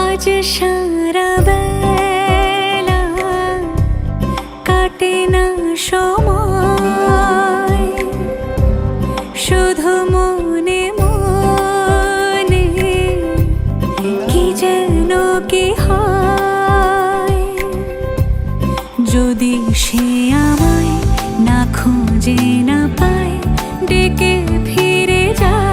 আজ সারা বেলা কাটে না সময়, শুধু মনে মনে কি যেন কি হয়। যদি সে আমায় না খুঁজে না পায়, ডেকে ফিরে যায়।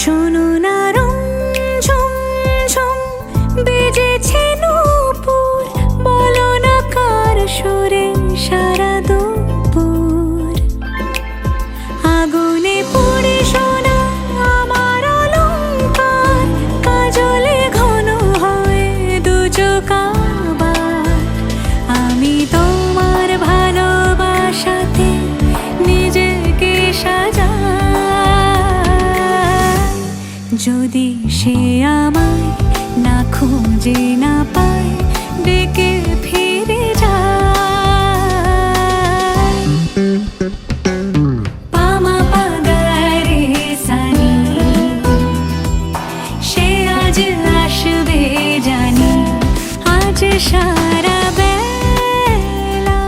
শোনো না ঝুম ঝুম বেজেছে নূপুর, বলো না কার সুরে সারা দুপুর। আগুনে পড়ে সোনা আমার অলংকার, কাজলে ঘন হয় দু চোখ আবার। আমি তোমার ভালোবাসাতে নিজেকে সাজাই। যদি সে আমায় না খুঁজে না পায়, ডেকে ফিরে যায়। পামা পাগারে সানি, সে আজ আসবে জানি, আজ সারা বেলা।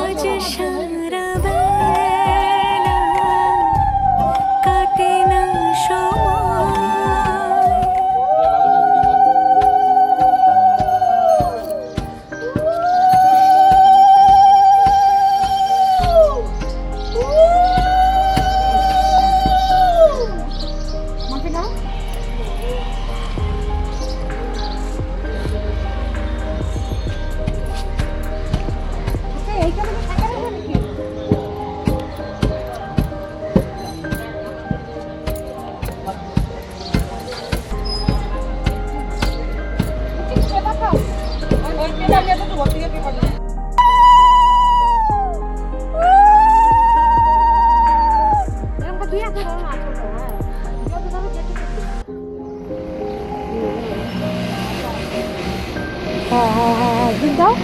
আজ সারা বেলা কাটে না সময়। দাও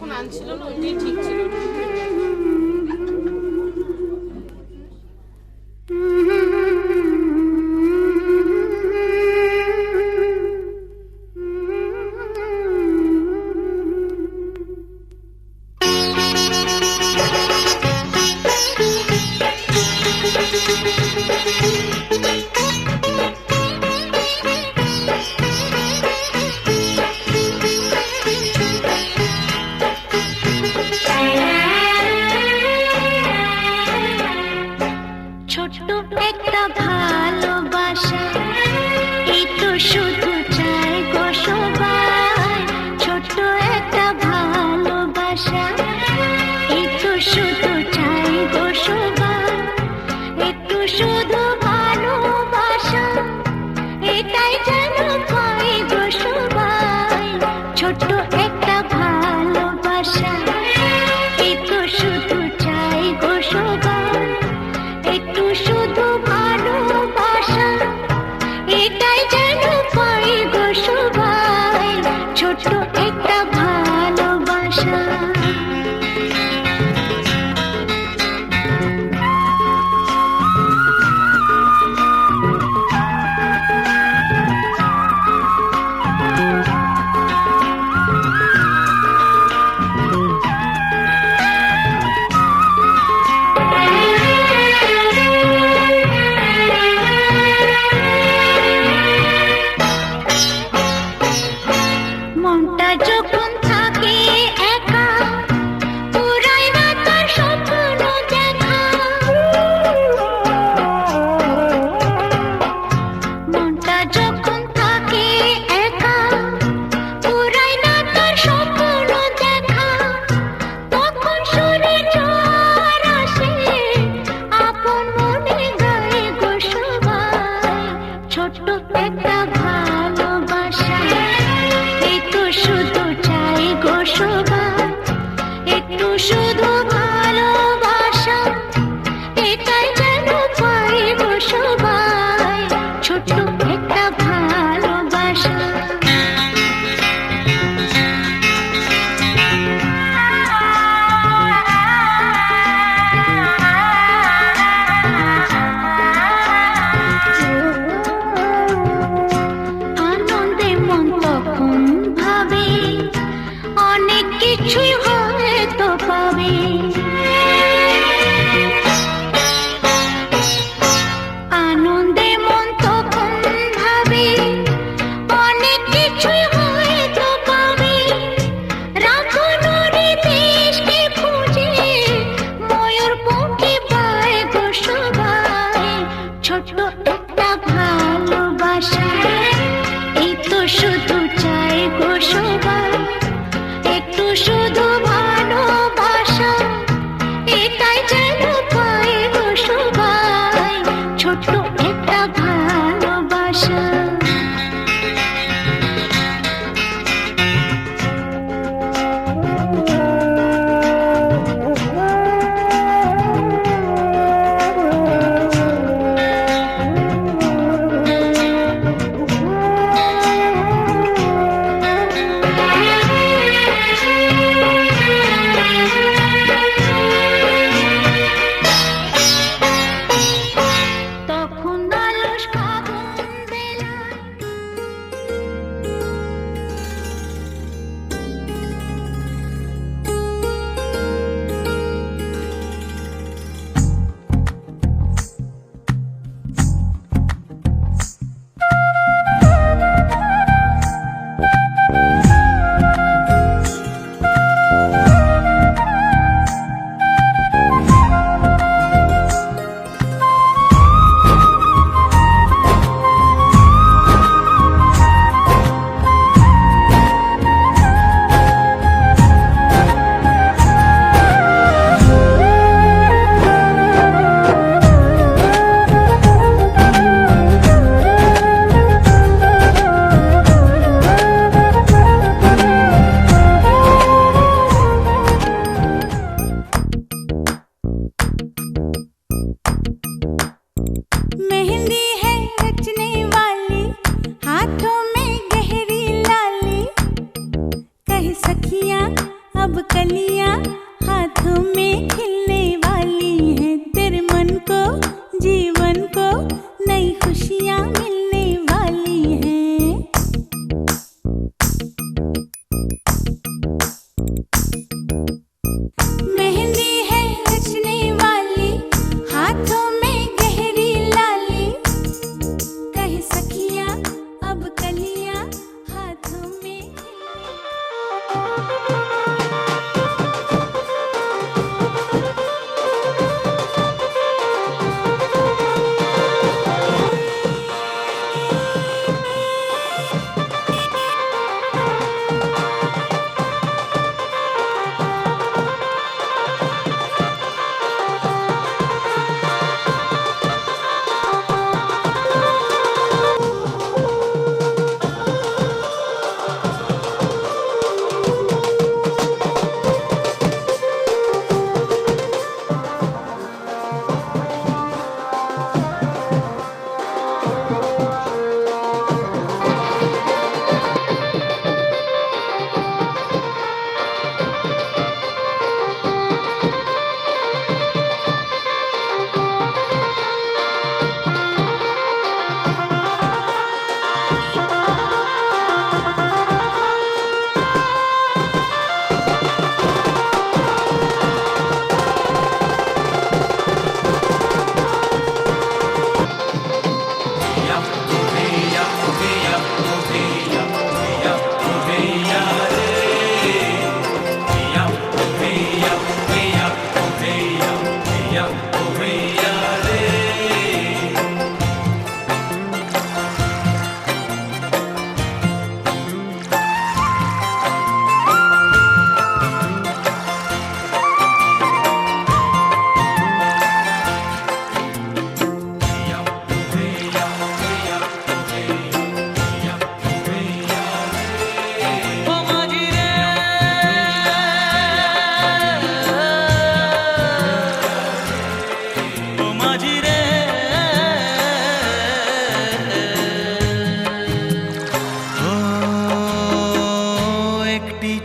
যখন আনছিল না ওইটাই ঠিক ছিল। ছোট্ট একটা ভালোবাসা, এই তো শুধু চাই গো সবাই। ছোট্ট একটা ভালোবাসা, এই তো শুধু চাই গো সবাই। একটু শুধু ভালোবাসা, এটাই যেন পাই গো সবাই। ছোট্ট একটা ভালোবাসা, এই তো শুধু চাই গো সবাই। একটু শুধু ভালোবাসা, এটাই যেন পাই গো সবাই। ছোট্ট একটা ভালোবাসা। মনটা যখন থাকে একা, পুরায় না তার স্বপ্ন দেখা। মনটা যখন থাকে একা, পুরায় না তার স্বপ্ন দেখা। তখন শুনে ঝড় আসে, আপন মনে গায় গো সবাই। ছোট্ট একটা ভালোবাসা, এই তো শুধু চাই গো সবাই। একটু শুধু ভালোবাসা, এটাই যেন পাই গো সবাই। ছোট্ট একটা ভালোবাসা। আনন্দে মন তখন ভাবে, অনেক কিছুই হয়তো পাবে। আনন্দে মন তখন ভাবে, অনেক কিছুই হয়তো পাবে। রাখনোরে দেশকে খুঁজে, ময়ূর পঙ্খী পায় গো সবাই। ছোট্ট একটা ভালোবাসা, এই তো শুধু চাই গো সবাই। একটু শুধু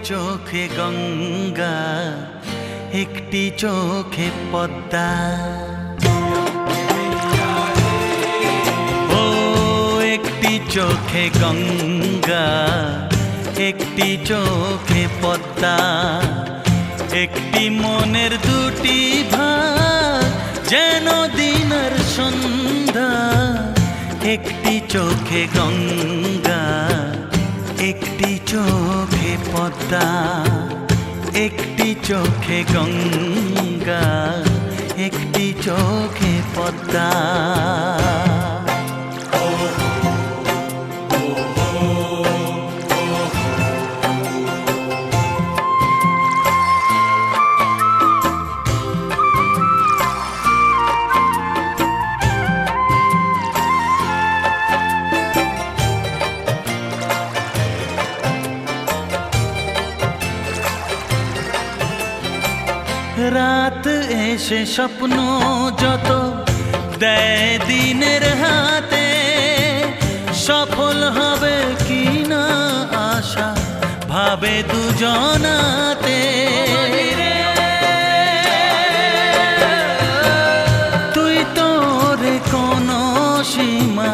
চোখে গঙ্গা, একটি চোখে পদ্মা। ও একটি চোখে গঙ্গা, একটি চোখে পদ্মা, একটি মনের দুটি ভাগ যেন দিনের সন্ধ্যা। একটি চোখে গঙ্গা, একটি চোখে পদ্মা, একটি চোখে গঙ্গা, একটি চোখে পদ্মা। রাত এসে স্বপ্ন যত দেয় দিনের হাতে, সফল হবে কি না আশা ভাবে দুজনাতে। তুই তোরে কোনো সীমা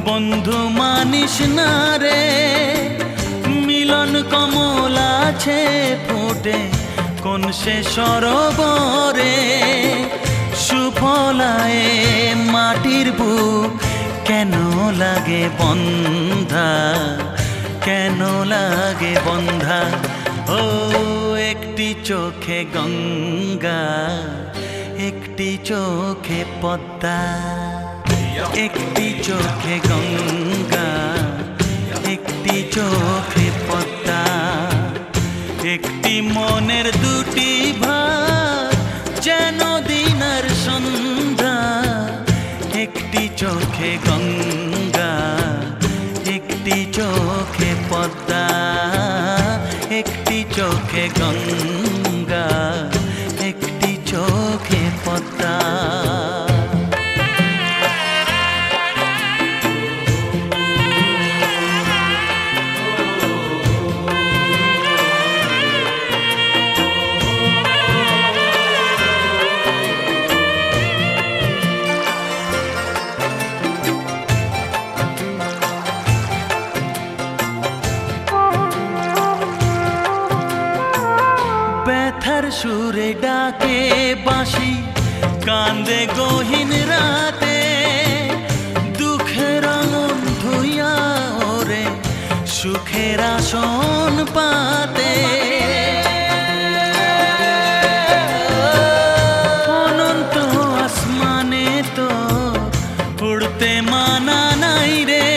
বন্ধু মানিস না রে, মিলন কমল আছে ফুটে কোন সে সরোবরে। সুফলায় মাটির বুক কেন লাগে বন্ধা, কেন লাগে বন্ধা। ও একটি চোখে গঙ্গা, একটি চোখে পদ্মা, একটি চোখে গঙ্গা, একটি চোখে পদ্মা, একটি মনের দুটি ভাগ যেন দিনের সন্ধ্যা। একটি চোখে গঙ্গা, একটি চোখে পদ্মা, একটি চোখে গঙ্গা, একটি চোখে পদ্মা। ব্যথার সুরে ডাকে বাঁশি, কান্দে গহীন রাতে, দুঃখের আঙুন ধুইয়া ওরে সুখের আসন পাতে। অনন্ত আসমানে তো উড়তে মানা নাই রে,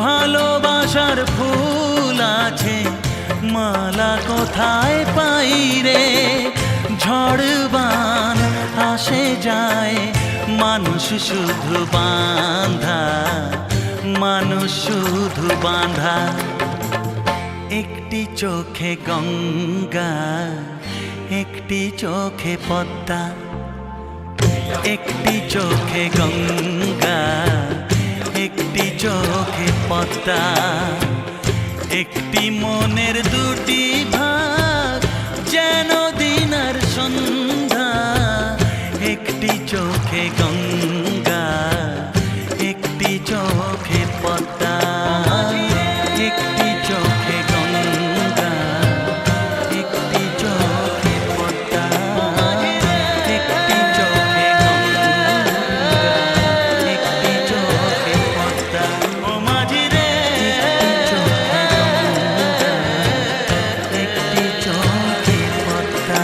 ভালোবাসার ফুল আছে মালা কোথায় পাই রে। ঝড়বান আসে যায় মানুষ শুধু বাঁধা, মানুষ শুধু বাঁধা। একটি চোখে গঙ্গা, একটি চোখে পদ্মা, একটি চোখে গঙ্গা, একটি চোখে পদ্মা, একটি মনের দুটি ভাগ যেন দিনের সন্ধ্যা। একটি চোখে গঙ্গা, একটি চোখে পদ্মা, একটি চোখে গঙ্গা, একটি চোখে পদ্মা, একটি চোখে গঙ্গা, একটি চোখে পদ্মা। ও মাঝি রে, একটি চোখে পদ্মা।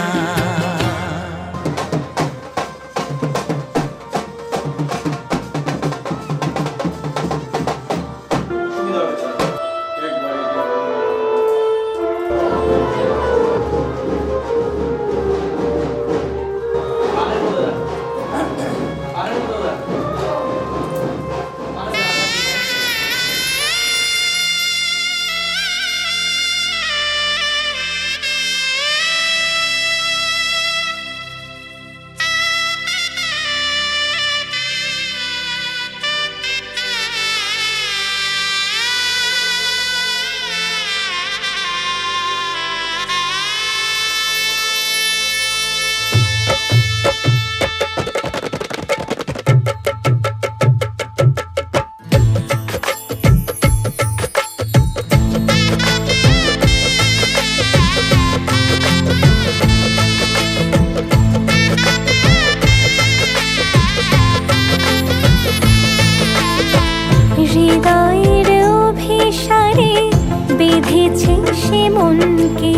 সে মনকে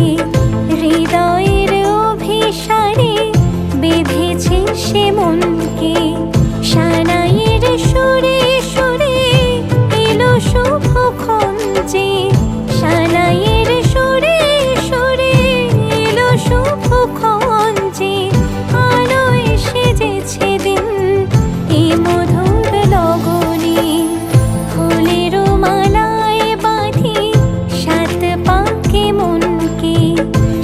হৃদয়ের অভিসারে বেঁধেছে সে মনকে সানাইয়ের সুরে সুরে এলো শুভক্ষণ যে সানাইয়ের সুরে সুরে এলো শুভক্ষণ যে আলো এসে যেছে দিন এ মধুর লগনে ফুলের মালায় বাঁধি সাত পাকে মনকে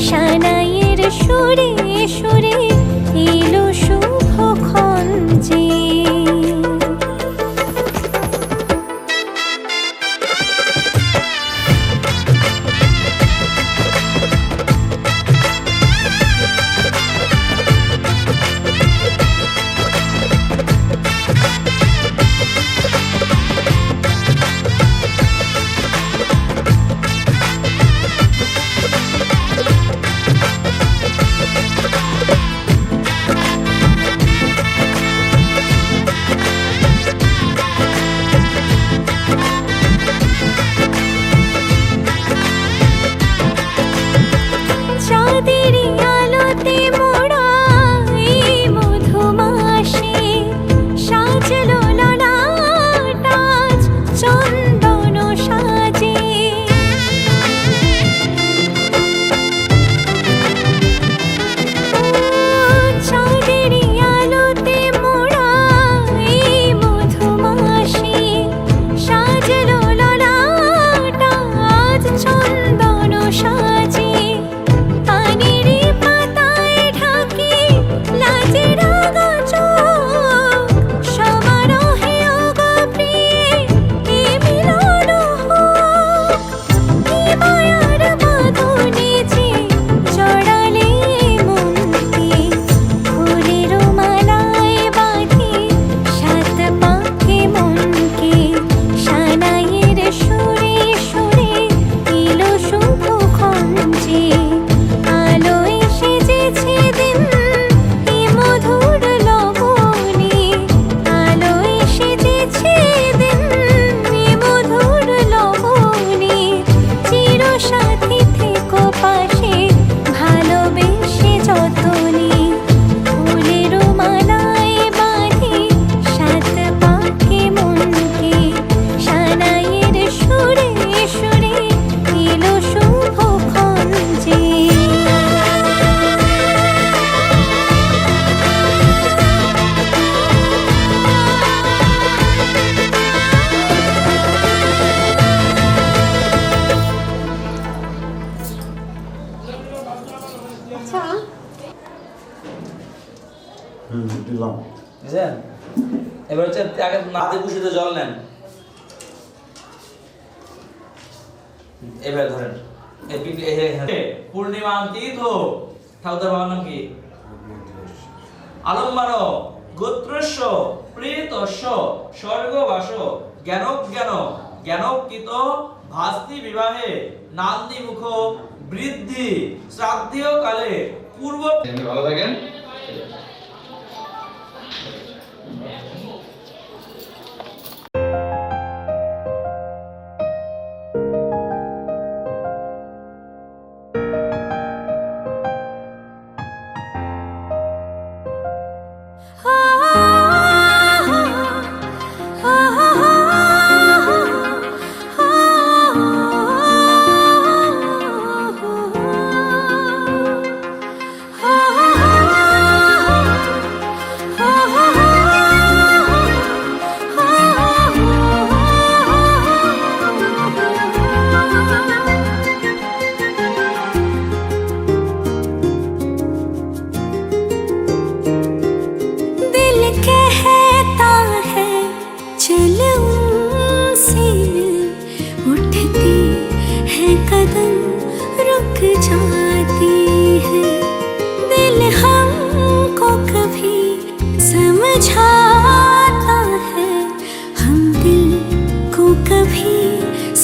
সানাইয়ের সুরে সুরে এলো শুভক্ষণ যে চাঁদেরই আলোতে মোড়া এই মধুমাসে সাজলো ললাট আজ চন্দন সাজে চাঁদেরই আলোতে মোড়া এই মধুমাসে সাজলো ললাট আজ চন্দন সাজে পানিরি পাতায় ঢাকি লাজের চোখ সমারোহে ওগো প্রিয়ে এ মিলন হোক কি মায়ার বাঁধনে যে জড়ালে মনকে ফুলের মালায় বাঁধি সাত পাকে মনকে সানাইয়ের সুরে সুরে এলো শুভক্ষণ যে আলো এসে যেছে দিন এ মধুর লগনে আলো এসে যেছে দিন এ মধুর লগনে চিরসাথী থেকো পাশে ভালোবেসে যতনে ফুলের মালায় বাঁধি সাত পাকে মনকে সানাইয়ের সুরে সুরে এলো শুভক্ষণ যে দিলাম। বুঝলেন? এবার হচ্ছে আগে নাতে কুশিতে জল নেন, এবার ধরেন পূর্ণিমা তীর্থ ঠাকুর বাবার নাম কি? আলম্বন গোত্রস্য প্রেতস্য স্বর্গবাস জ্ঞানজ্ঞান জ্ঞানকৃত ভাস্তি বিবাহে নান্দি মুখ বৃদ্ধি শ্রাদ্ধেয় কালে পূর্ব। ভালো থাকেন।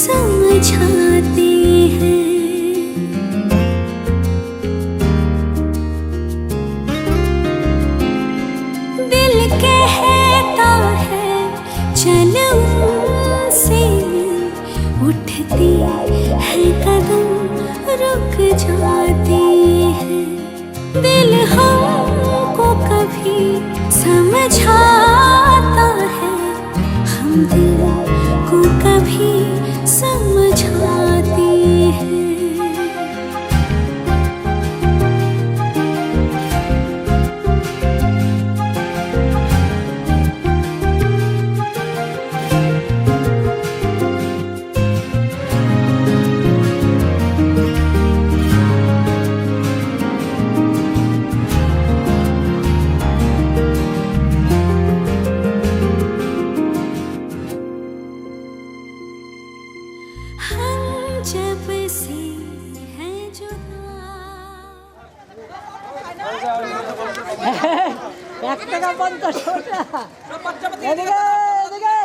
समझाते हैं। दिल कहता है चलो से उठती है कदम दिल हमको कभी समझाता है, हम दिल को कभी समझाते हैं। हम जब से हैं जुदा। এক টাকা 50 টাকা এদিকে এদিকে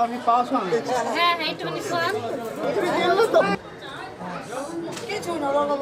হ্যাঁ হ্যাঁ একটুখানি শোনান। কিছু না বাবা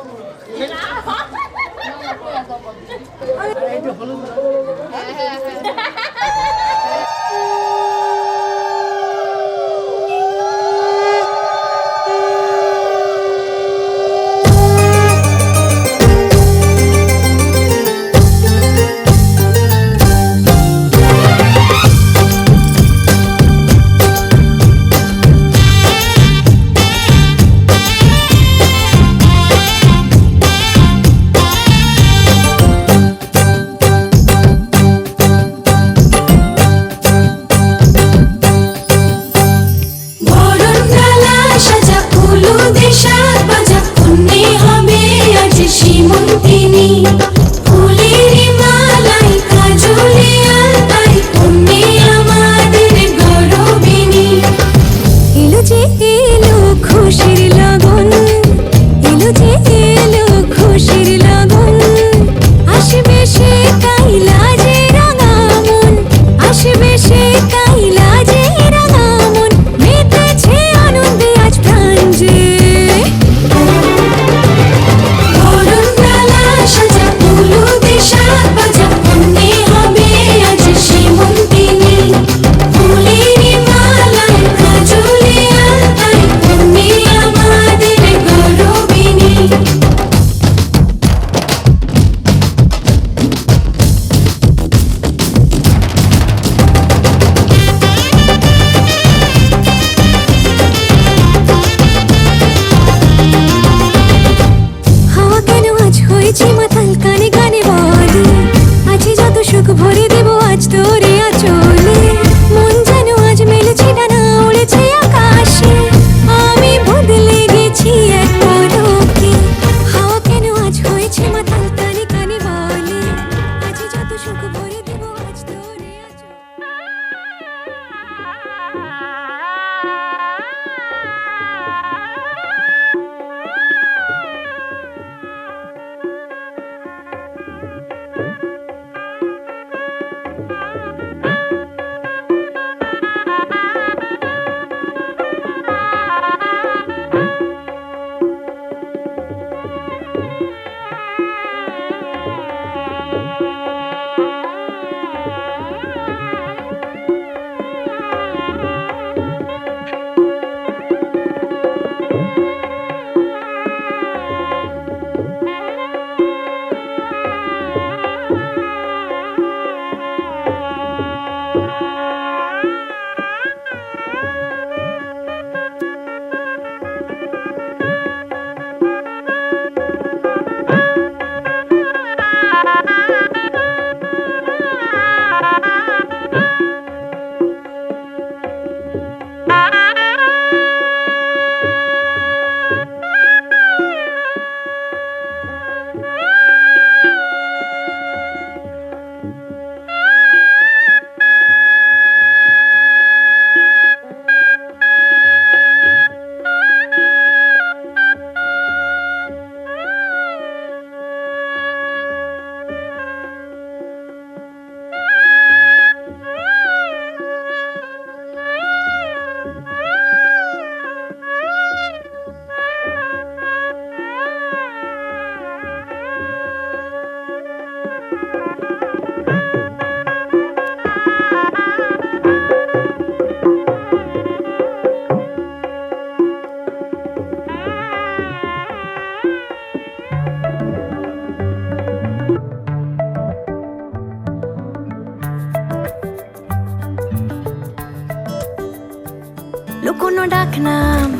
লুকোনো ডাকনাম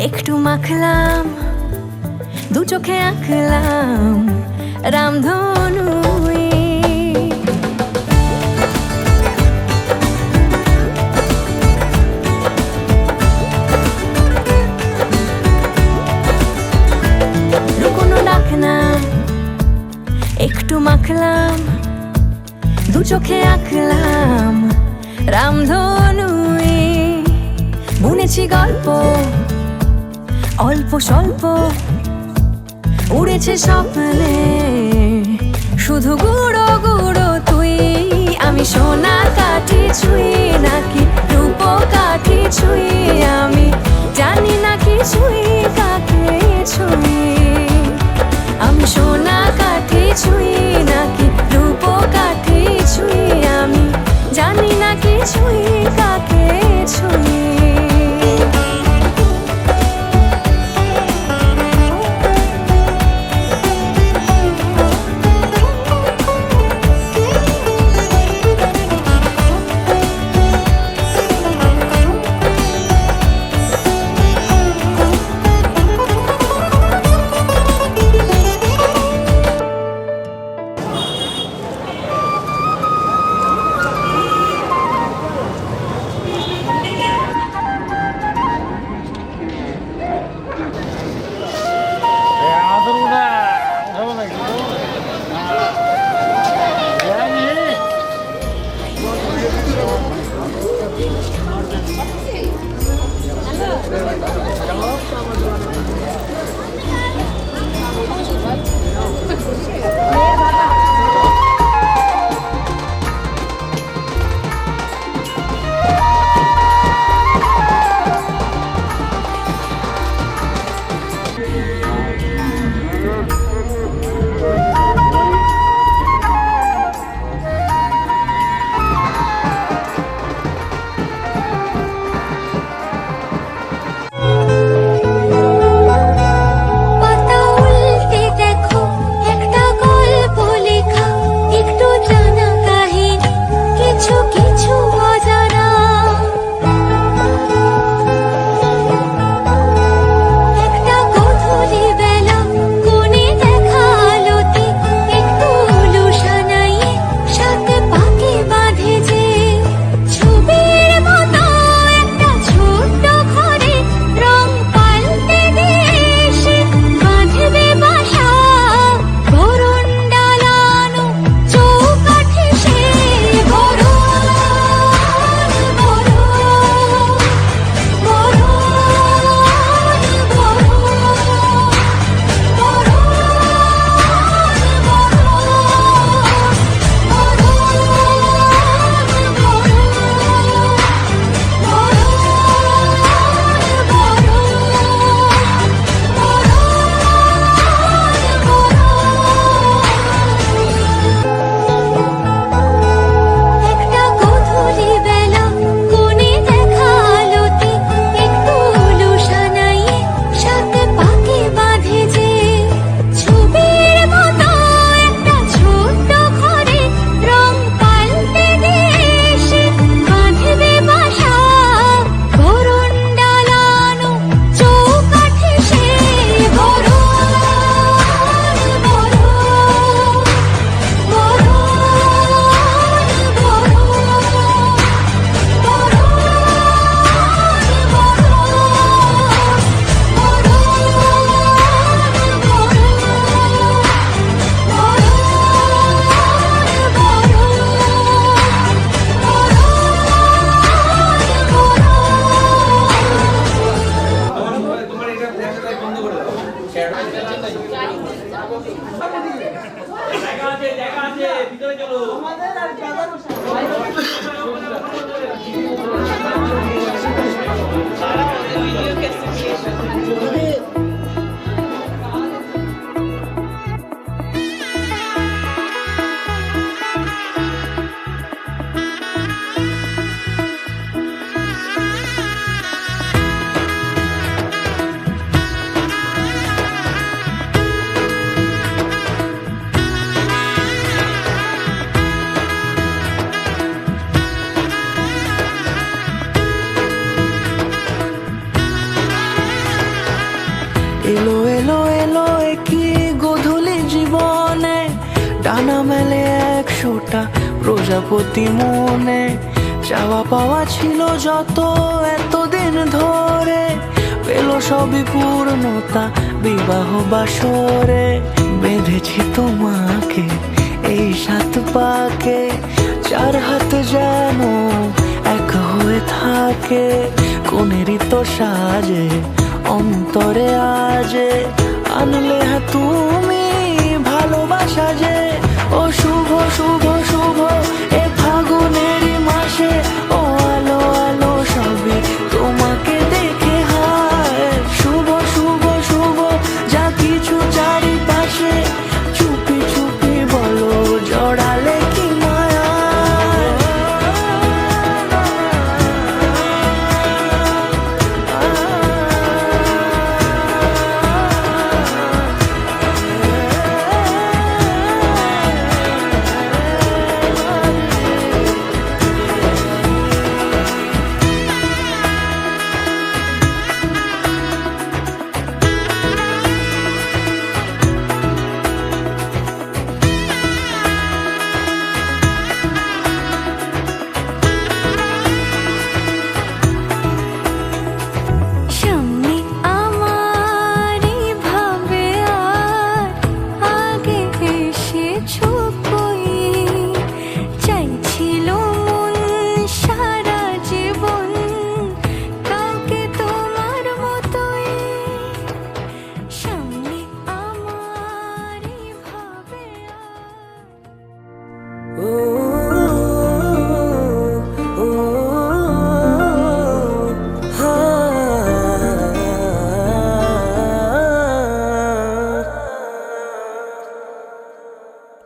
একটু মাখলাম, দু চোখে আঁকলাম রামধনু। লুকোনো ডাকনাম একটু মাখলাম, দু চোখে আঁকলাম রামধনু। বুনেছি গল্প অল্প স্বল্প, উড়েছে স্বপ্নে শুধু গুঁড়ো গুঁড়ো তুই। আমি সোনা কাঠি ছুঁই নাকি রূপো কিছুই, আমি জানি না কিছুই কাকে ছুঁই। আমি সোনা কাঠি ছুঁই নাকি রূপ কাঠি ছুঁই, আমি জানি না কিছুই কাকে ছুঁই। এলো এলো এলো একই গোধূলি জীবনে, ডানা মেলে 100টা প্রজাপতি মনে। চাওয়া পাওয়া ছিল যত এতদিন ধরে, পেল সবই পূর্ণতা বিবাহ বাসরে। বেঁধেছি তোমাকে এই 7 পাকে, 4 হাত যেন এক হয়ে থাকে। কোনেরই তো সাজে অন্তরে আজে, আনলে হ্যাঁ তুমি ভালোবাসা যে। ও শুভ শুভ শুভ এ ফাগুনেরই মাসে, ও আলো আলো সবই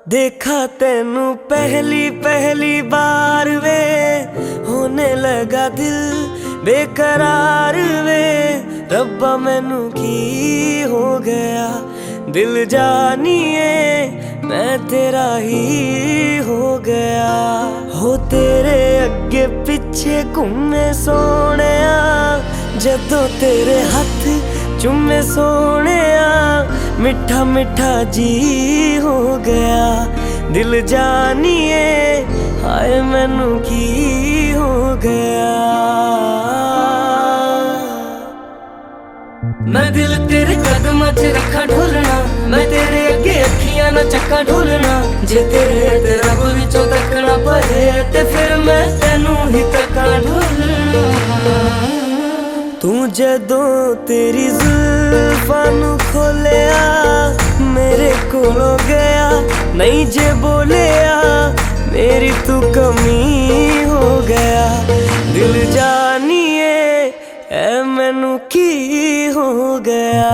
देखा तेनू पहली पहली बार वे, होने लगा दिल बेकरार वे। रब्बा मैनू की हो गया, दिल जानिए मैं तेरा ही हो गया। हो तेरे अगे पिछे घूमे सोने, जदों तेरे हथ चुमे सोने, मिठा मिठा जी हो गया। दिल जानिए हाय मैनू की हो गया। मैं दिल तेरे कदमां च रखा ढोलना, मैं तेरे अगे अखियां ना चक्का ढोलना। जे तेरे रब विचों तकना पए ते फिर मैं तेनू ही तक्का ढोलना। तू जदों तेरी जुल्फां नू खोलिया, मेरे कोलों गया नहीं जे बोलिया, मेरी तू कमी हो गया। दिल जानिए ऐ मैनू की हो गया।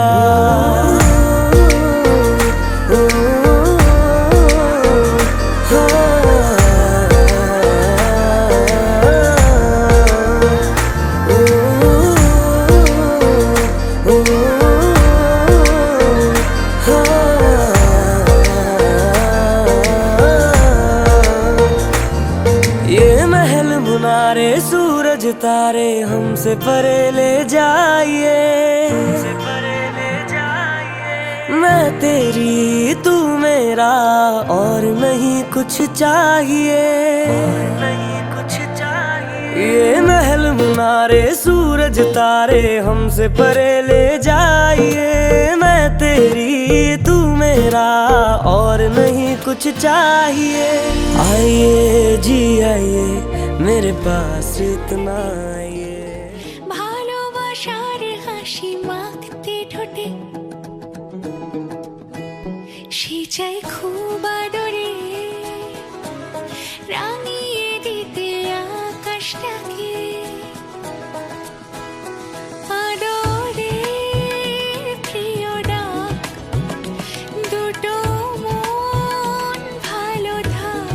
मुनारे सूरज तारे हमसे परे ले जाइए, मैं तेरी तू मेरा और नहीं कुछ चाहिए। ये महल मुनारे सूरज तारे हमसे परे ले जाइए, मैं तेरी तू मेरा और नहीं कुछ चाहिए। आइए जी आइए मेरे पास इतना आइए। ভালোবাসার হাসি মাখতে ঠোঁটে, সে চাই খুব আদরে, রাঙিয়ে দিতে আকাশটাকে। আদরে প্রিয় ডাক, দুটো মন ভালো থাক।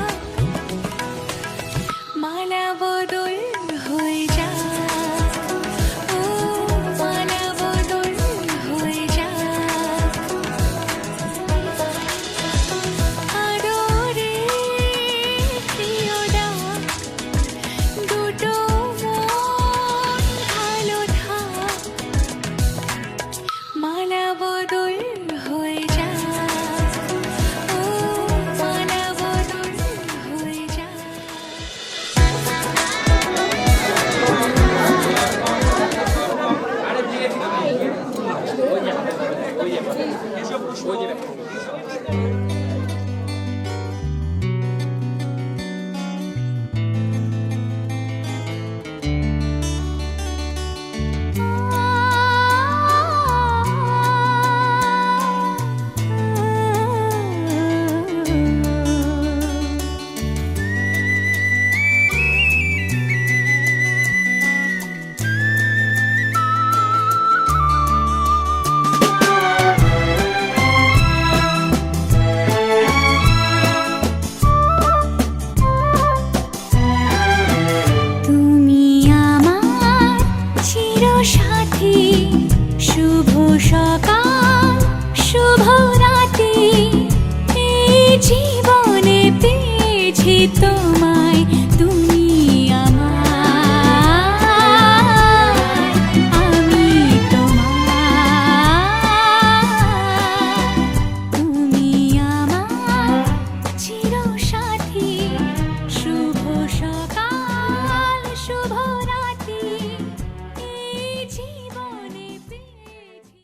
মালা বদল হয়ে যাক, ও মালা বদল হয়ে যাক। আদরে প্রিয় ডাক, দুটো মন ভালো থাক। মালা বদল হয়ে যাক, ও মালা বদল হয়ে যাক। তুমি আমার চিরসাথী, শুভ সকাল শুভ রাতি। এই জীবনে পেয়েছি তোমায়, তুমি আমার, আমি তোমার। তুমি আমার চিরসাথী, শুভ সকাল শুভ রাতি। এই জীবনে পেয়েছি।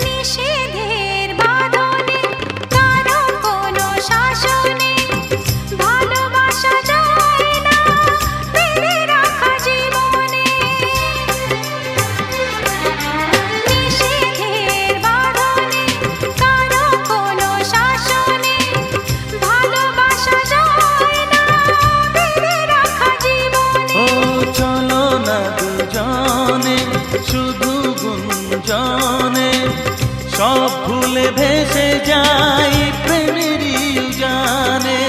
নিষেধের বাঁধনে কারো কোনো শাসনে ভালোবাসা যায় না ফেলে রাখা জীবনে। নিষেধের বাঁধনে কারো কোনো শাসনে ভালোবাসা যায় না ফেলে রাখা জীবনে। ও চলো না দুজনে শুধু গুঞ্জনে সব ভুলে ভেসে যাই প্রেমেরই উজানে।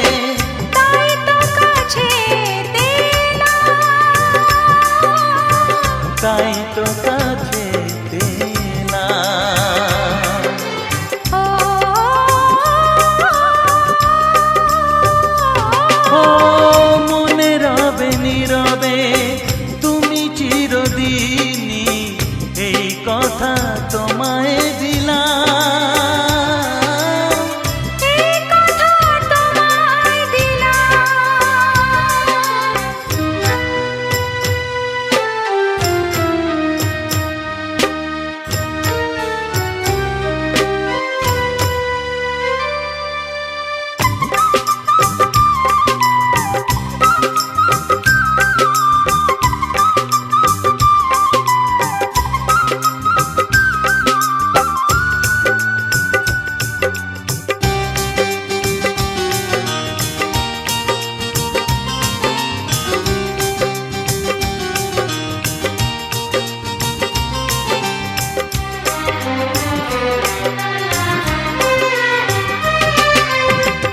তাই তো কাছে তাই তো কাছে না ও মনে রবে নীরবে তুমি চিরদিনই এই কথা তোমায় দিলাম। এই কথা তোমায়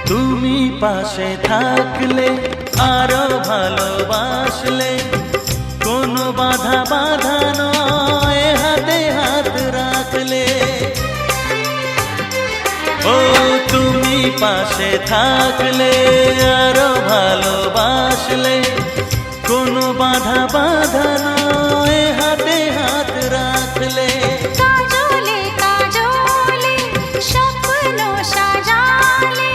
তুমি পাশে থাকলে আরো ভালোবাসলে কোনো বাধা বাধা নয় হাতে হাত রাখলে। ও তুমি পাশে থাকলে আরো ভালোবাসলে কোনো বাধা বাধা নয় হাতে হাত রাখলে। কাজলে কাজলে স্বপ্ন সাজালে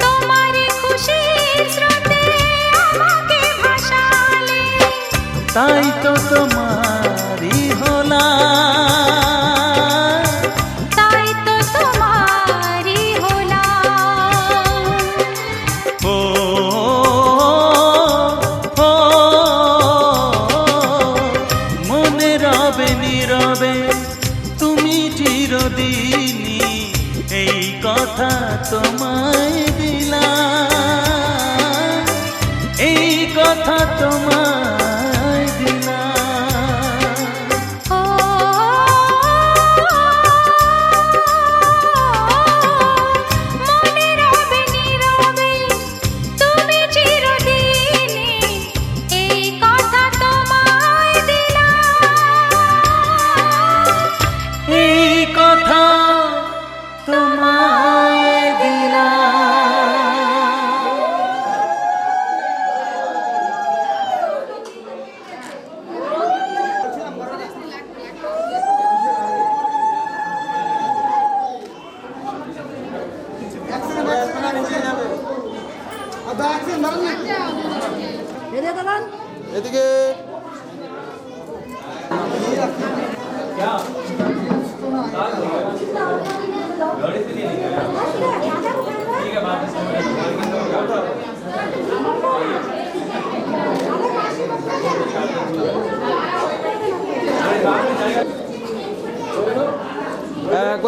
তোমারই খুশির স্রোতে আমাকে ভাসালে। তাই তো তোমারই হলাম। তাই তো তোমারই হলাম। ও মনে রবে নীরবে তুমি চিরদিনই এই কথা তোমায় দিলাম। এই কথা তোমায় দিলাম। ও মনে রবে নীরবে তুমি চিরদিনই এই কথা তোমায় দিলাম। এই কথা তোমায় এদিকে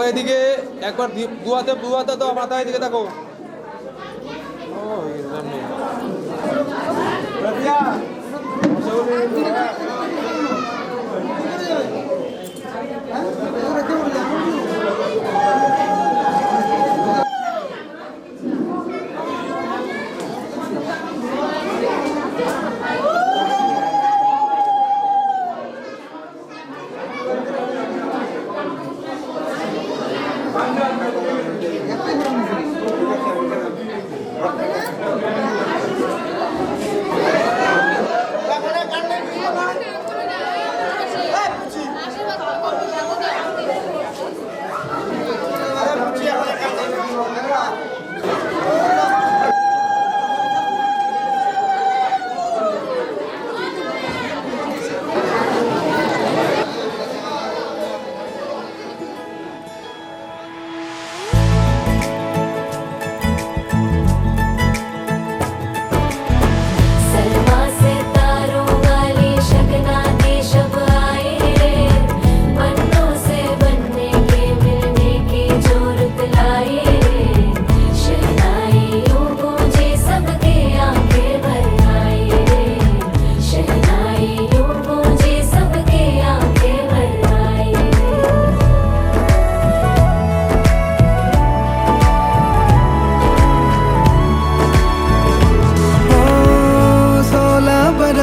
এদিকে একবার দুহাতে তো মাথায় দিকে দেখো।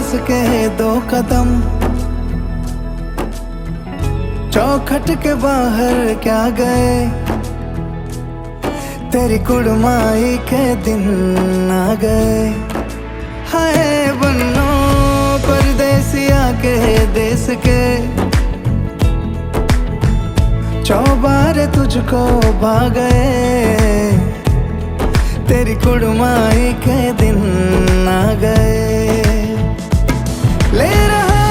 पास के 2 कदम, चौखट के बाहर क्या गए, तेरी कुड़माई के दिन आ गए। हाय बन्नो परदेसिया के देश के, चौबारे तुझको भा गए, तेरी कुड़माई के दिन आ गए। ले रहा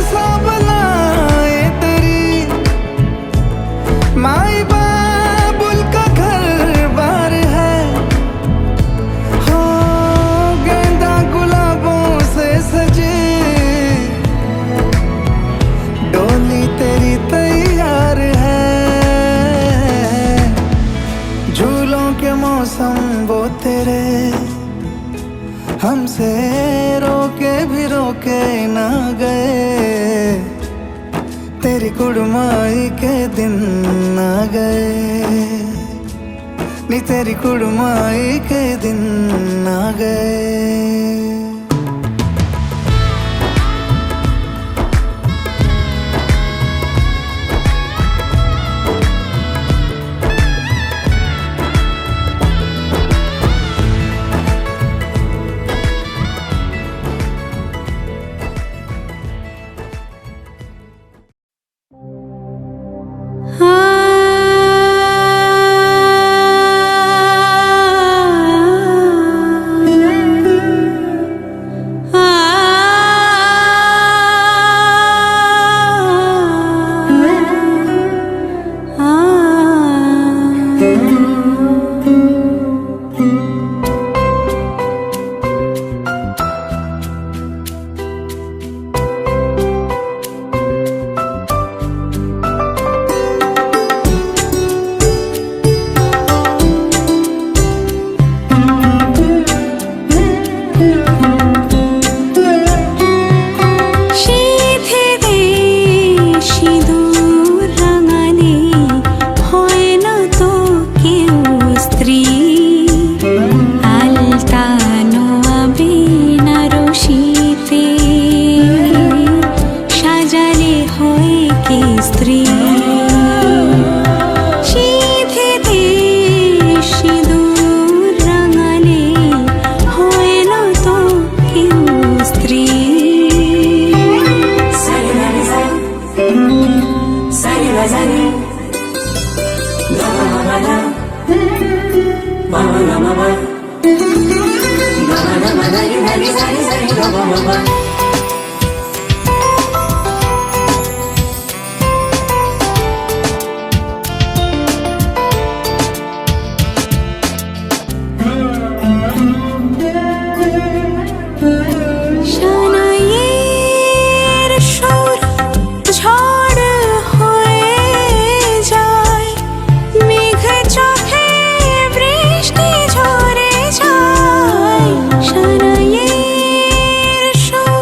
सब लाए तेरी माई बाबुल का घर बार है, हो गेंदा गुलाबों से सजे, डोली तेरी तैयार है। झूलों के मौसम वो तेरे, हमसे रोके भी रोके ना गए, तेरी कुड़माई के दिन आ गए, नी तेरी कुड़माई के दिन आ गए। শোর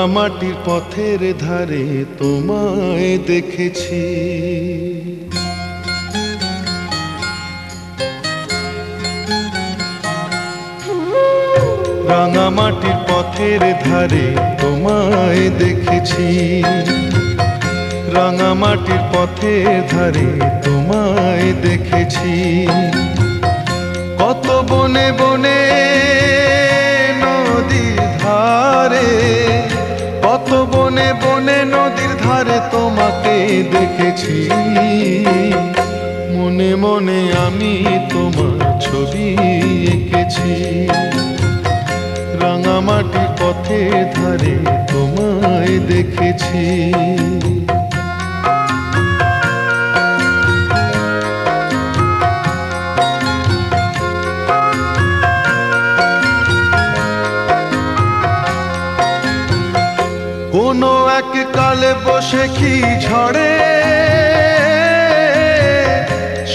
রাঙামাটির পথের ধারে তোমায় দেখেছি, রাঙামাটির পথের ধারে তোমায় দেখেছি, রাঙামাটির পথের ধারে তোমায় দেখেছি। কত বনে বনে নদীর ধারে, কত বনে বনে নদীর ধারে তোমাকে দেখেছি। মনে মনে আমি তোমার ছবি এঁকেছি, রাঙামাটির পথের ধারে তোমায় দেখেছি। কোনো এক কালে বসে কি ঝড়ে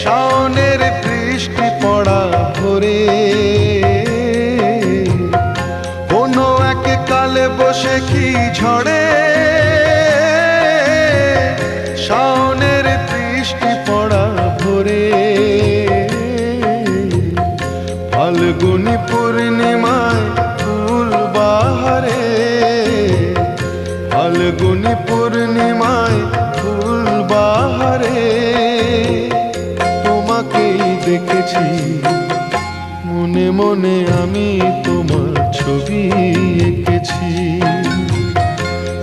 শাওনের বৃষ্টি পড়া ভরে, কোনো এক কালে বসে কি ঝড়ে শাওনের বৃষ্টি পড়া ভরে, ফাল্গুনি পূর্ণিমায় ফুল বাহারে, ফাল্গুনি পূর্ণিমায় ফুল বাহারে তোমাকেই দেখেছি। মনে মনে আমি তোমার ছবি এঁকেছি,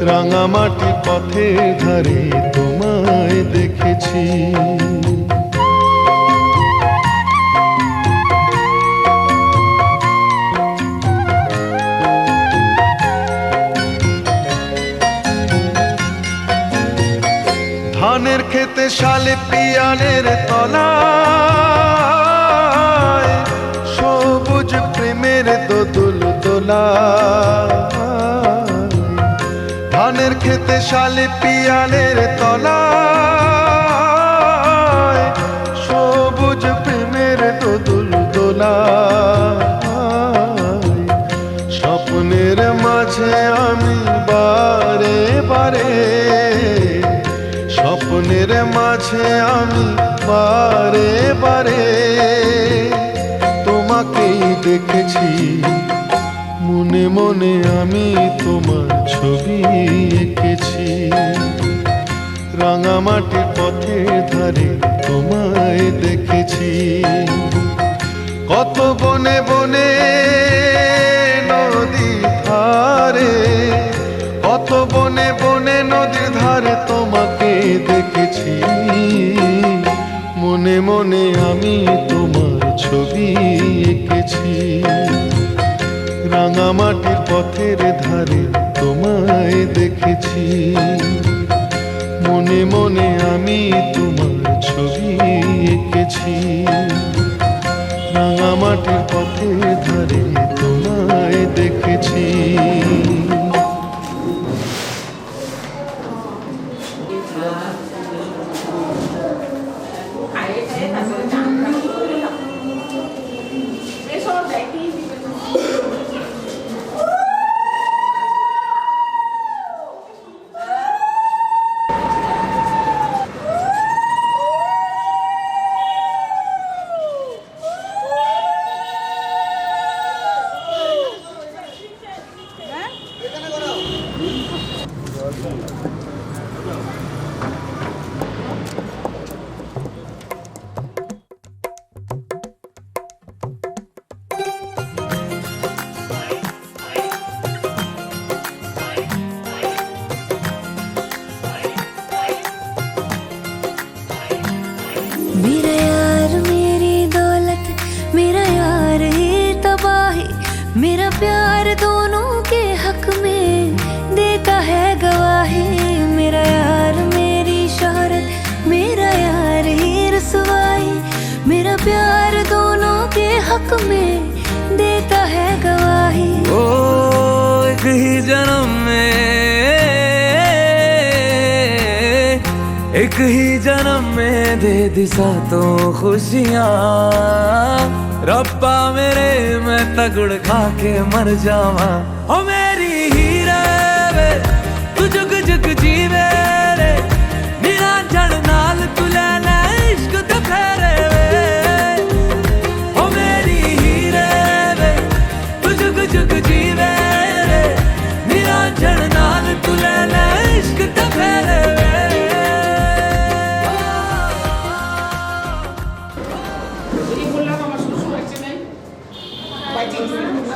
রাঙামাটি পথের ধারে তোমায় দেখেছি। ধানের খেতে শালে পিয়ালের তলায় সবুজ প্রেমের দোদুল দোলা, ধানের খেতে শালে পিয়ালের তলায় সবুজ প্রেমের দোদুল দোলা, স্বপ্নের মাঝে আমি বারে বারে, স্বপ্নের মাঝে আমি বারে বারে তোমাকেই দেখেছি। মনে মনে আমি তোমার ছবি এঁকেছি, রাঙামাটির পথের ধারে তোমায় দেখেছি। কত বনে বনে নদী ধারে, কত বনে বনে নদীর ধারে তোমাকে দেখেছি। মনে মনে আমি তোমার ছবি এঁকেছি, রাঙামাটির পথের ধারে তোমায় দেখেছি। মনে মনে আমি তোমার ছবি এঁকেছি, রাঙামাটির পথের ধারে তোমায় দেখেছি। मेरा यार मेरी दौलत, मेरा यार ही तबाही, मेरा प्यार दोनों के हक में देता है गवाही। मेरा यार मेरी शोहरत, मेरा यार ही रसवाई, मेरा प्यार दोनों के हक में देता है गवाही। ओ एक ही जन्म में, एक ही जन्म में दे दी सातों खुशियाँ। रब्बा मेरे मैं तगड़ खा के मर जावा, ओ मेरी हीरे वे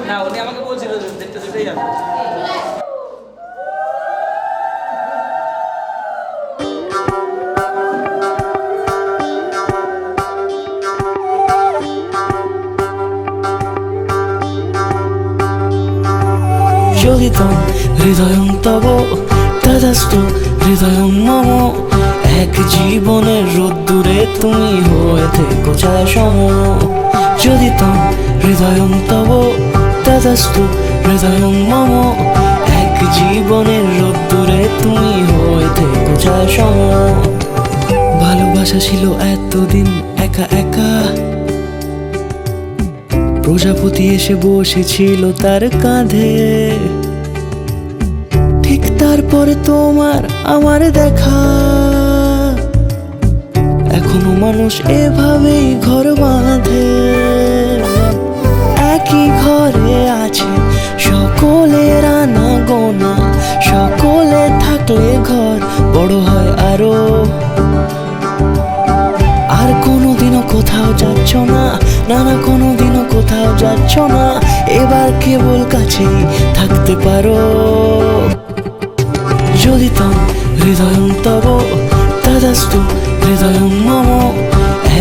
না উনি আমাকে বলছিল যে দেখতে দুটোই যাবে। শোধিতম হৃদয়ং তব তদস্তু হৃদয়ং মম এক জীবনের রোদ্দুরে তুমি হয়ে থেকো ছায়া সম শোধিতম হৃদয়ং তব তদস্তু হৃদয়ং মম এক জীবনের রোদ্দুরে তুমি হয়ে থেকো ছায়া সম ভালোবাসা ছিল এতদিন একা একা প্রজাপতি এসে বসেছিল তার কাঁধে ঠিক তারপরে তোমার আমার দেখা এখনো মানুষ এভাবেই ঘর বাঁধে একই ঘরে আছে সকলের আনা গোনা সকলে থাকলে ঘর বড় হয় আরো আর কোনোদিনও কোথাও যাচ্ছ না নানা কোনোদিনও কোথাও যাচ্ছ না এবার কেবল কাছেই থাকতে পারো যদি তম হৃদয়ং তব তদস্তু হৃদয়ং মম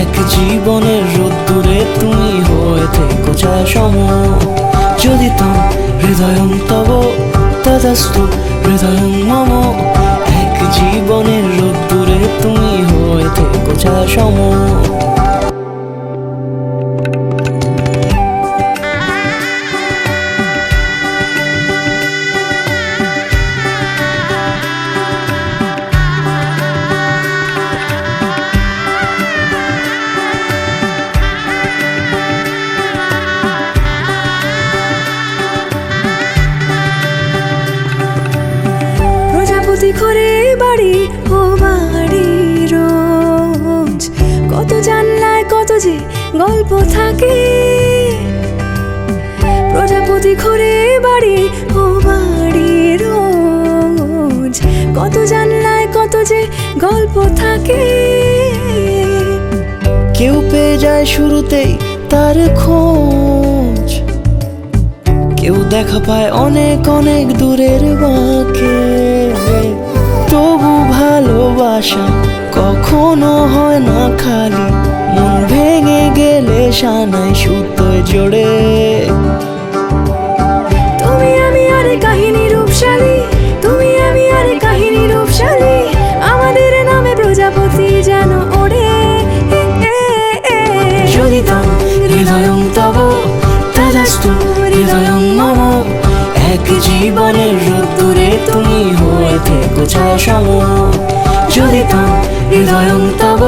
এক জীবনের রোদ্দুরে তুমি হয়ে থেকো ছায়া সম যদি তম হৃদয়ং তব তদস্তু হৃদয়ং মম এক জীবনের রোদ্দুরে তুমি হয়ে থেকো ছায়া সম প্রজাপতি ঘরে বাড়ি ও বাড়ি রোজ কত জানলায় কত যে গল্প থাকে প্রজাপতি ঘরে বাড়ি ও বাড়ি রোজ কত জানলায় কত যে গল্প থাকে কেউ পেয়ে যায় শুরুতেই তার খোঁজ কেউ দেখা পায় অনেক অনেক দূরের বাঁকে তবু ভালোবাসা কখনো হয় না খালি মন ভেঙে গেলে সানাই সুতোয় জোড়ে তুমি আমি আরে কাহিনী রূপশালী তুমি আমি আরে কাহিনী রূপশালী আমাদের নামে প্রজাপতি যেন ওড়ে শোধিতম হৃদয়ং তব তদস্তু হৃদয়ং মম এক জীবনের রোদ্দুরে তুমি হয়ে থেকো ছায়া সম শোধিতম হৃদয়ং তব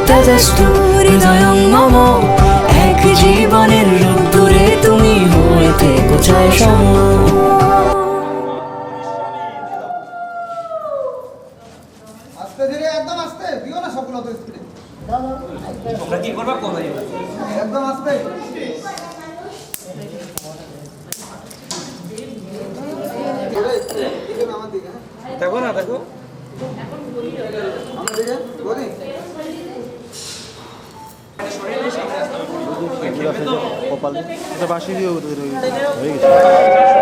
তদস্তু হৃদয়ং মম এক জীবনের রোদ্দুরে তুমি হয়ে থেকো ছায়া সম আস্তে ধীরে একদম আস্তে দিও না সকল অত স্পিডে তোমরা কি করবা কোথায় একদম আস্তে আমার দিকে দেখো না দেখো আমার দিকে বলি বাসি দিয়ে হয়ে গেছে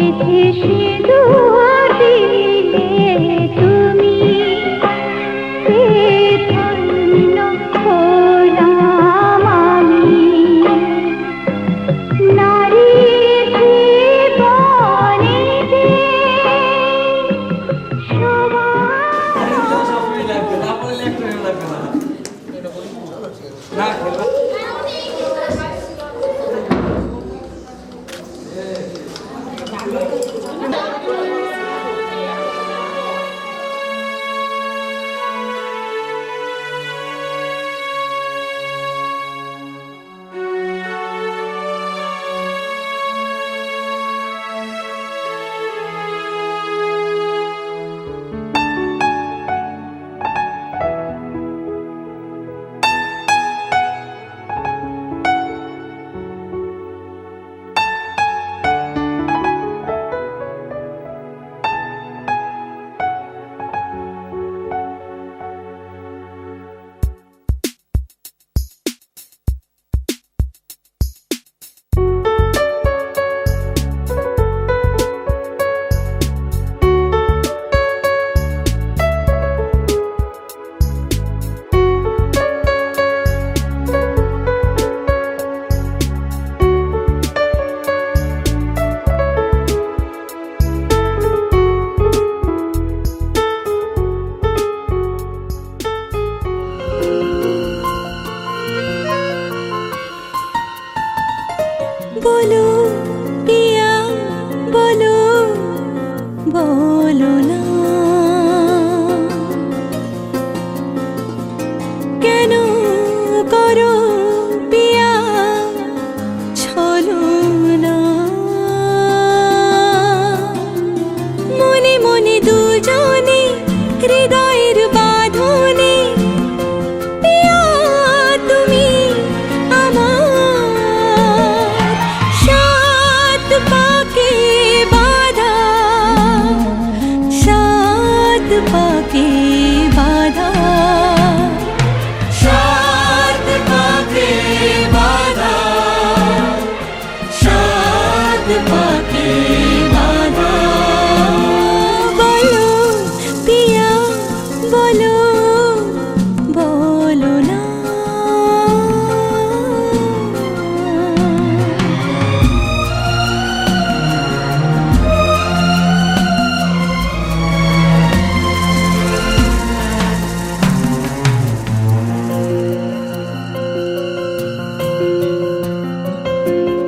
It is बोलो पिया बोलो बोलो ना केनो करो पिया छलो ना मने मने दुजने हृदयेर बाँधने पिया तुमी आमार सात पाके बाधा सात पाके बाधा सात पाके बाधा सात पाके बाधा बोलो पिया बोलो बोलो ना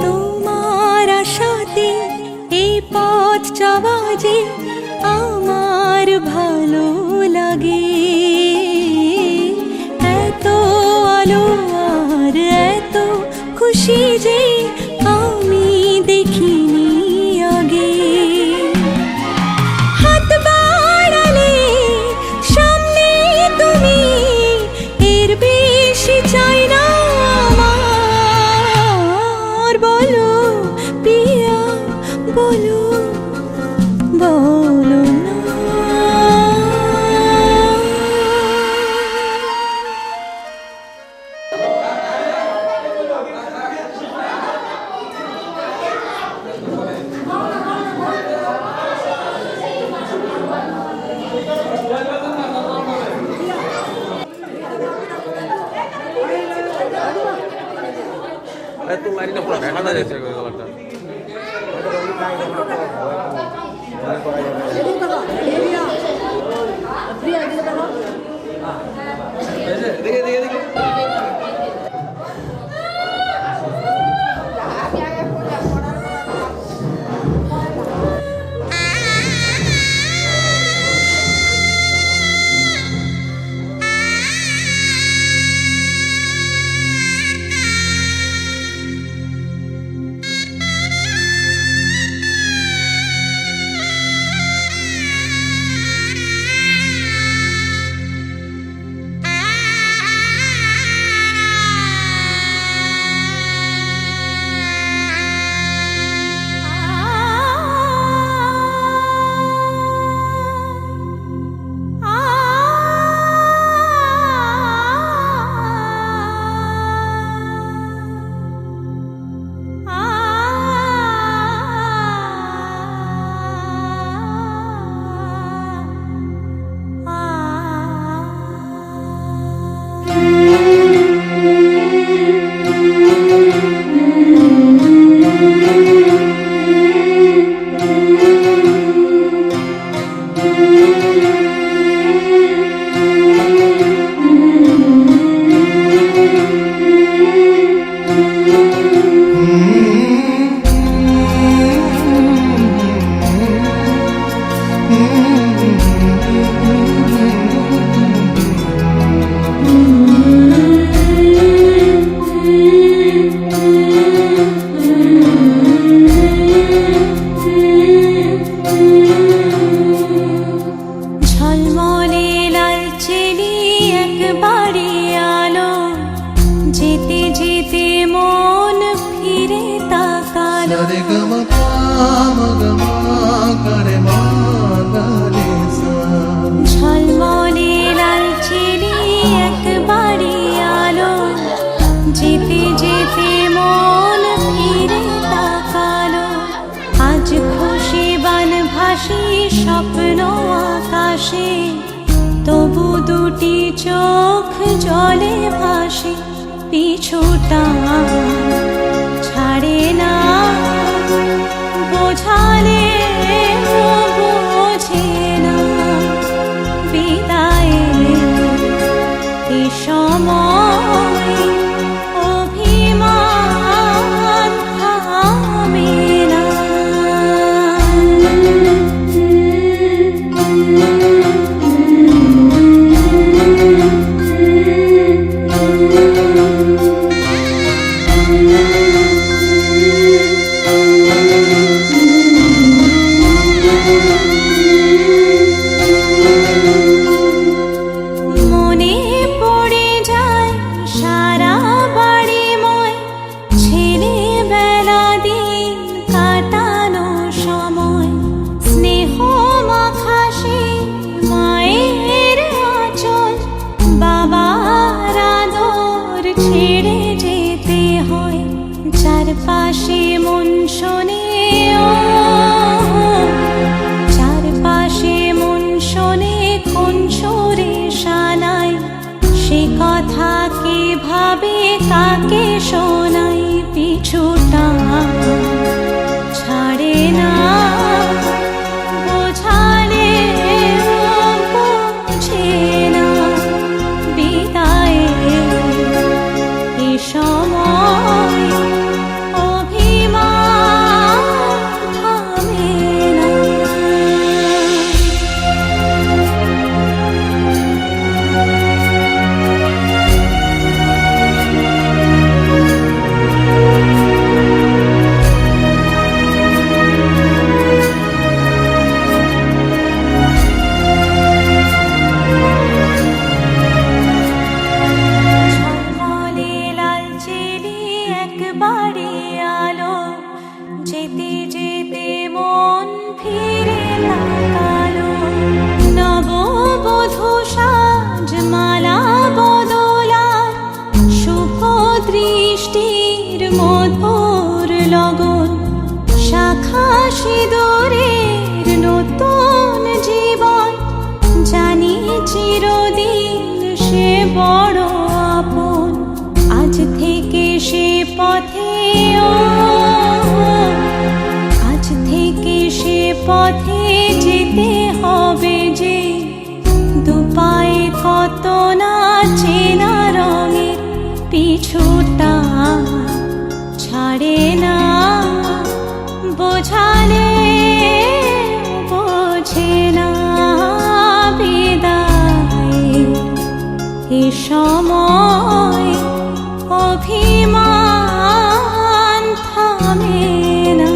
তোমার আশাতে এই পথ চলা যে আমার ভালো লাগে এত আলো আর এত খুশি যে আমি দেখিনি আগে হাত বাড়ালে সামনে তুমি এর বেশি চাই না আমার বলো পিয়া বলো बोलो ना তুই লাইন না পুরো দেখা যাচ্ছে কালারটা দেখে দেখে দেখে ঝলমলে লাল চিনি একবারে আলো যেতে যেতে মন ফিরে তাকালো আজ খুশি বান ভাসি স্বপ্ন আকাশে তবু দুটি চোখ জলে ভাসে পিছুটা ছাড়ে না বোঝালে বোঝে না বিদায় এ সময় অভিমান চারপাশে মন শোনে ও, চারপাশে মন শোনে কোন সুরে শানাই, সে কথা কে ভাবে কাকে শোনাই, পিছুটা ছাড়ে না বোঝালে বুঝে না, বিদায়ে এ সময় অভিমান থামে না। ঝলমলে লালচেলি একবারে আলো, যেতে যেতে মন ফিরে তাকালো, নববধূ সাজমালা বদলার শুভ দৃষ্টির মধুর লগন, শাখা সিঁদুরের নতুন জীবন, জানি চিরদিন সে বড় আপন, আজ থেকে সে পথে ও, আজ থেকে সে পথে যেতে হবে যে, দুপায়ে কত না চেনা রঙের, পিছুটা ছাড়ে না বোঝালে বোঝে না, বিদায় এ সময় অভিমান থামে না।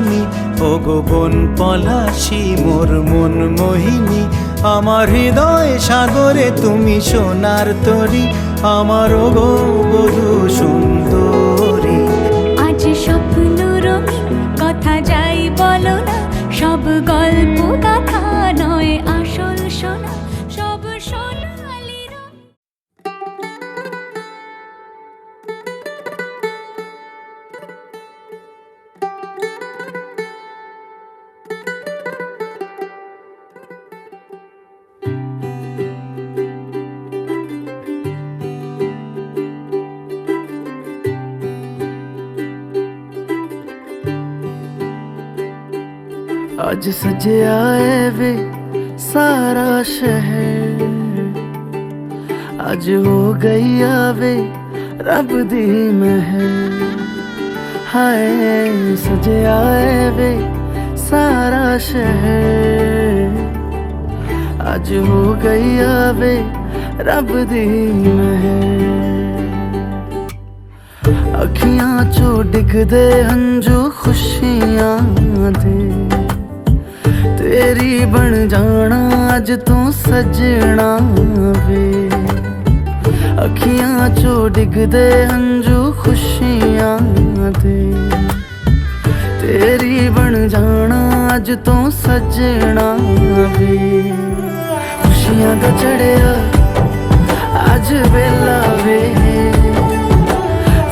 তুমি, ও গো বন পলাশি মোর মন মোহিনী। আমার হৃদয় সাগরে তুমি সোনার তরী, আমার ও গো বধূ সুন্দরী। আজ স্বপ্ন রঙিন কথা যাই বলো না, সব গল্প গাথা নয় আসল সোনা, সব সোনালি রং। आज सजया है वे सारा शहर, आज हो गई आवे रब दी महर। हाय सजया है वे सारा शहर, आज हो गई आवे रब दी महर। अखियां चो डिगदे हंजू खुशियां दे, तेरी बन जाना अज तू सजना वे। अखियां चो डिगदे हंजू खुशियां दे, तेरी बन जाना अज तू सजना वे। खुशियां दा चढ़िया अज वेला वे,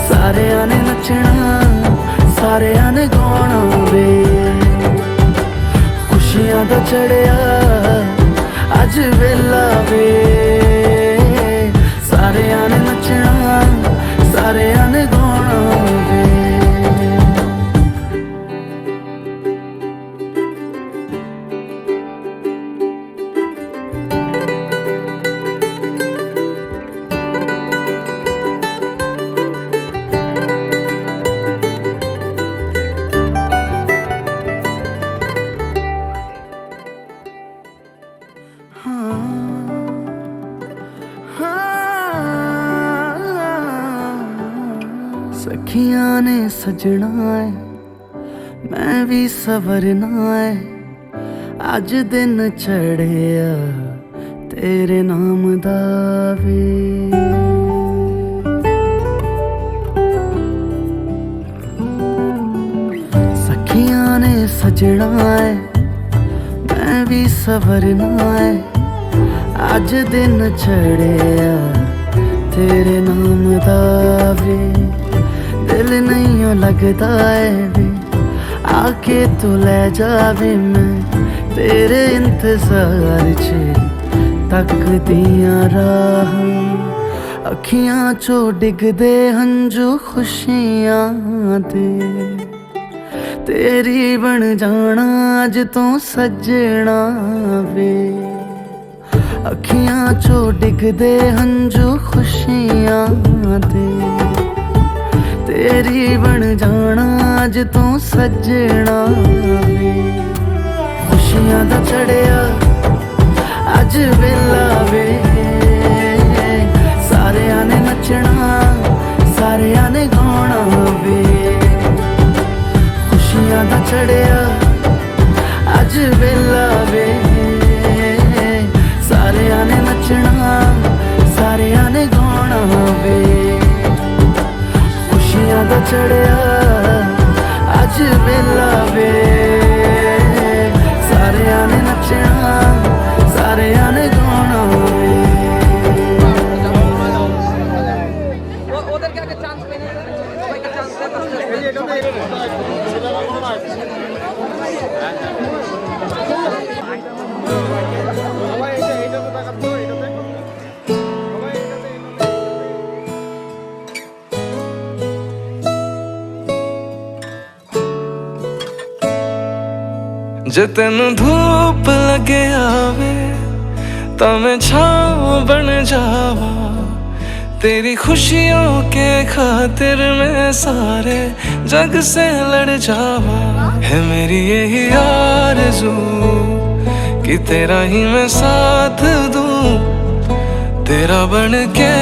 सारेयां ने नचना सारेयां ने गाना वे। खुशियां दा चढ़िया अज वेला वे, सारेयां ने नचना सारेयां ने गाना वे। सखियां ने सजना है मैं भी सवरना है, अज दिन चढ़िया तेरे नाम दा वे। सखियां ने सजना है मैं भी सवरना है, अज दिन चढ़िया तेरे नाम दा वे। दिल नहीं लगता है वे, आके तू ले जावे मैं तेरे इंतजार च तकदियां राह। अखियां चो डिगदे हंजू खुशियां दे, तेरी बन जाना अज तू सजना वे। अखियां चो डिगदे हंजू खुशियां दे, तेरी बन जाना अज तू सजना वे। खुशियां दा चढ़िया अज वेला वे, सारेयां ने नचना सारेयां ने गाना वे। खुशियां दा चढ़िया अज वेला वे, सारेयां ने नचना सारेयां ने गाना वे। खुशियां दा चढ़िया अज वेला वे, सारेयां ने नचना सारेयां ने गाना वे। जे तेनू धूप लगे आवे तो मैं छाँव बन जावा, तेरी खुशियों के खातिर मैं सारे जग से लड़ जावा। है मेरी यही आरज़ू कि तेरा ही मैं साथ दूं, तेरा बन के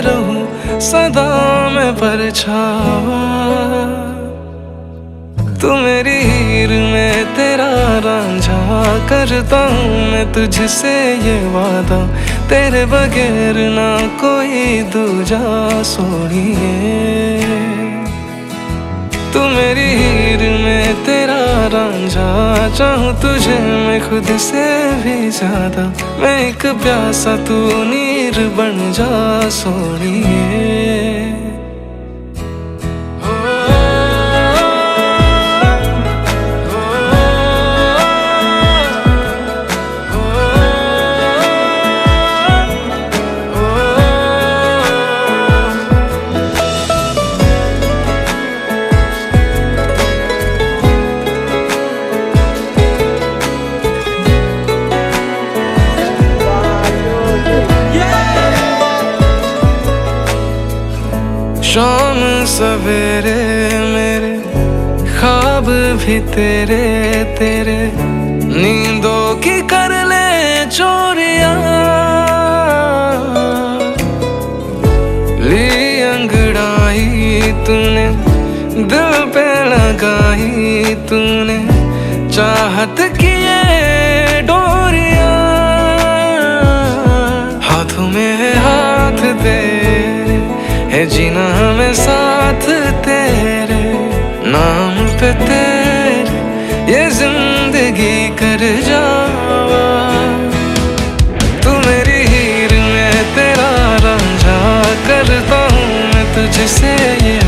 रहूं सदा मैं परछावा। तू मेरी हीर में तेरा रांझा, करता हूँ मैं तुझसे ये वादा, तेरे बगैर ना कोई दूजा सोनिए। तू मेरी हीर में तेरा रांझा, चाहूँ तुझे मैं खुद से भी ज्यादा, मैं एक प्यासा तू नीर बन जा सोनिए। शाम सवेरे मेरे ख्वाब भी तेरे तेरे, नींदों की कर ले चोरियां, ली अंगड़ाई तूने दिल पे लगाई तूने, चाहत की ये डोरियां, हाथों में हाथ तेरे है जीना हमें साथ तेरे, नाम पे तेरे ये जिंदगी कर जावा। तू मेरी हीर में तेरा रांझा, करता हूँ मैं तुझसे ये